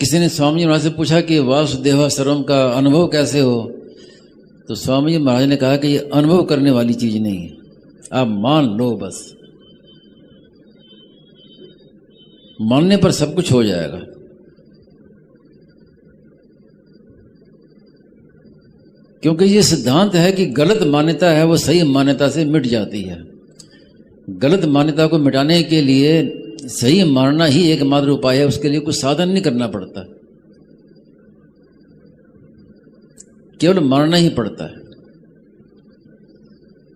किसी ने स्वामी जी महाराज से पूछा कि वासुदेव सर्वम का अनुभव कैसे हो, तो स्वामी जी महाराज ने कहा कि ये अनुभव करने वाली चीज नहीं है, आप मान लो बस। मानने पर सब कुछ हो जाएगा। क्योंकि ये सिद्धांत है कि गलत मान्यता है वो सही मान्यता से मिट जाती है। गलत मान्यता को मिटाने के लिए सही मानना ही एकमात्र उपाय है, उसके लिए कुछ साधन नहीं करना पड़ता, केवल मानना ही पड़ता है।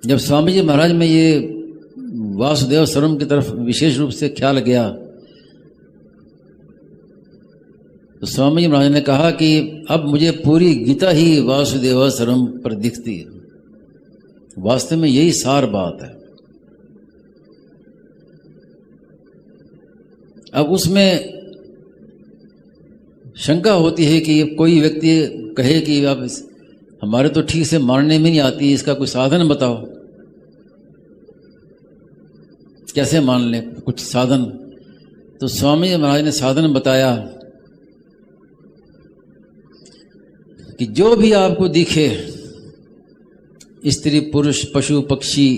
जब स्वामी जी महाराज में ये वासुदेव सर्वम की तरफ विशेष रूप से ख्याल गया तो स्वामी जी महाराज ने कहा कि अब मुझे पूरी गीता ही वासुदेव सर्वम पर दिखती है। वास्तव में यही सार बात है। अब उसमें शंका होती है कि कोई व्यक्ति कहे कि अब हमारे तो ठीक से मानने में नहीं आती, इसका कोई साधन बताओ, कैसे मान ले कुछ साधन। तो स्वामी जी महाराज ने साधन बताया कि जो भी आपको दिखे, स्त्री पुरुष पशु पक्षी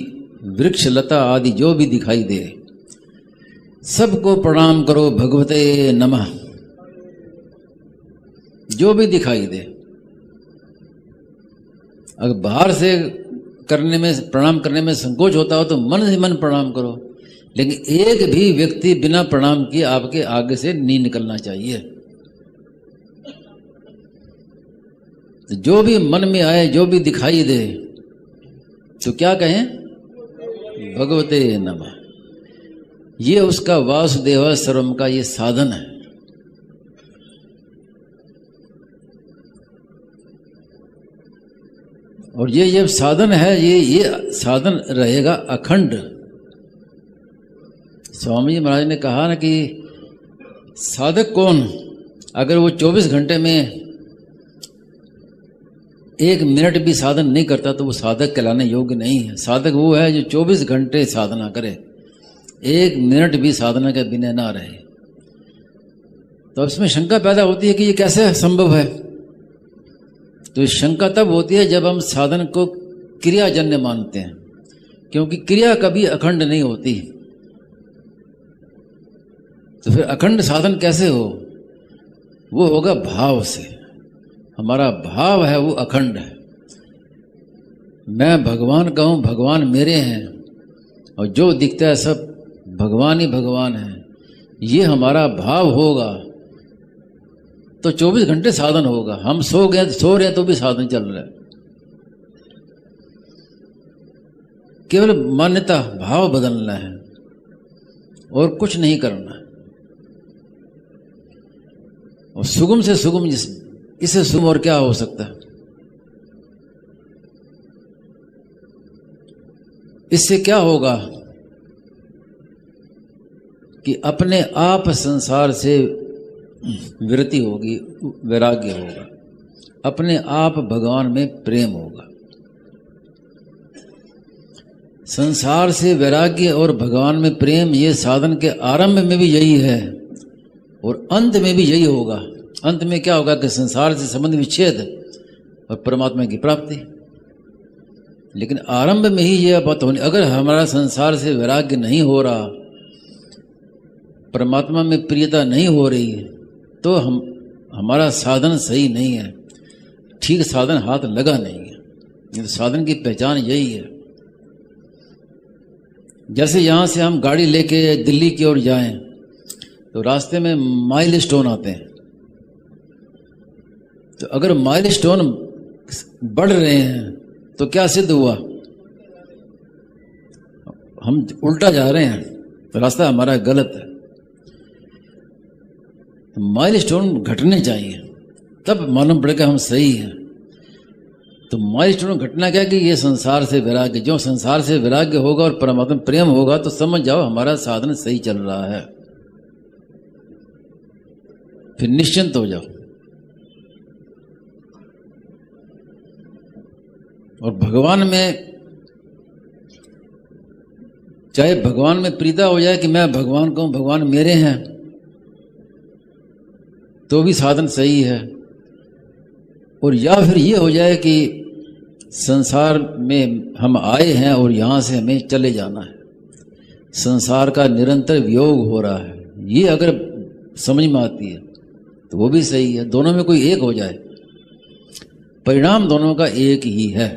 वृक्ष लता आदि जो भी दिखाई दे, सबको प्रणाम करो भगवते नमः। जो भी दिखाई दे, अगर बाहर से करने में प्रणाम करने में संकोच होता हो तो मन से मन प्रणाम करो, लेकिन एक भी व्यक्ति बिना प्रणाम किए आपके आगे से नहीं निकलना चाहिए। तो जो भी मन में आए, जो भी दिखाई दे, तो क्या कहें? भगवते नमः। ये उसका वासुदेव सर्वम का ये साधन है। और ये साधन है, ये साधन रहेगा अखंड। स्वामी जी महाराज ने कहा ना कि साधक कौन? अगर वो 24 घंटे में 1 मिनट भी साधन नहीं करता तो वो साधक कहलाने योग्य नहीं है। साधक वो है जो 24 घंटे साधना करे, 1 मिनट भी साधना के बिना ना रहे। तो इसमें शंका पैदा होती है कि ये कैसे संभव है। तो शंका तब होती है जब हम साधन को क्रियाजन्य मानते हैं, क्योंकि क्रिया कभी अखंड नहीं होती। तो फिर अखंड साधन कैसे हो? वो होगा भाव से। हमारा भाव है वो अखंड है। मैं भगवान का हूं, भगवान मेरे हैं, और जो दिखता है सब भगवान ही भगवान है, ये हमारा भाव होगा तो 24 घंटे साधन होगा। हम सो रहे हैं तो भी साधन चल रहा है। केवल मान्यता भाव बदलना है और कुछ नहीं करना। और सुगम से सुगम, इससे सुगम और क्या हो सकता है? इससे क्या होगा कि अपने आप संसार से विरति होगी, वैराग्य होगा, अपने आप भगवान में प्रेम होगा। संसार से वैराग्य और भगवान में प्रेम, ये साधन के आरंभ में भी यही है और अंत में भी यही होगा। अंत में क्या होगा कि संसार से संबंध विच्छेद और परमात्मा की प्राप्ति। लेकिन आरंभ में ही यह बात होनी, अगर हमारा संसार से वैराग्य नहीं हो रहा, परमात्मा में प्रियता नहीं हो रही, तो हमारा साधन सही नहीं है, ठीक साधन हाथ लगा नहीं है। तो साधन की पहचान यही है। जैसे यहां से हम गाड़ी लेके दिल्ली की ओर जाएं तो रास्ते में माइल स्टोन आते हैं। तो अगर माइल स्टोन बढ़ रहे हैं तो क्या सिद्ध हुआ? हम उल्टा जा रहे हैं, तो रास्ता हमारा गलत है। माइल स्टोन घटने चाहिए, तब मालूम पड़ेगा हम सही हैं। तो माइल स्टोन घटना क्या कि ये संसार से वैराग्य, जो संसार से वैराग्य होगा और परमात्मा प्रेम होगा तो समझ जाओ हमारा साधन सही चल रहा है। फिर निश्चिंत हो जाओ। और भगवान में, चाहे भगवान में प्रीता हो जाए कि मैं भगवान को, भगवान मेरे हैं, तो भी साधन सही है। और या फिर ये हो जाए कि संसार में हम आए हैं और यहाँ से हमें चले जाना है, संसार का निरंतर वियोग हो रहा है, ये अगर समझ में आती है तो वो भी सही है। दोनों में कोई एक हो जाए, परिणाम दोनों का एक ही है।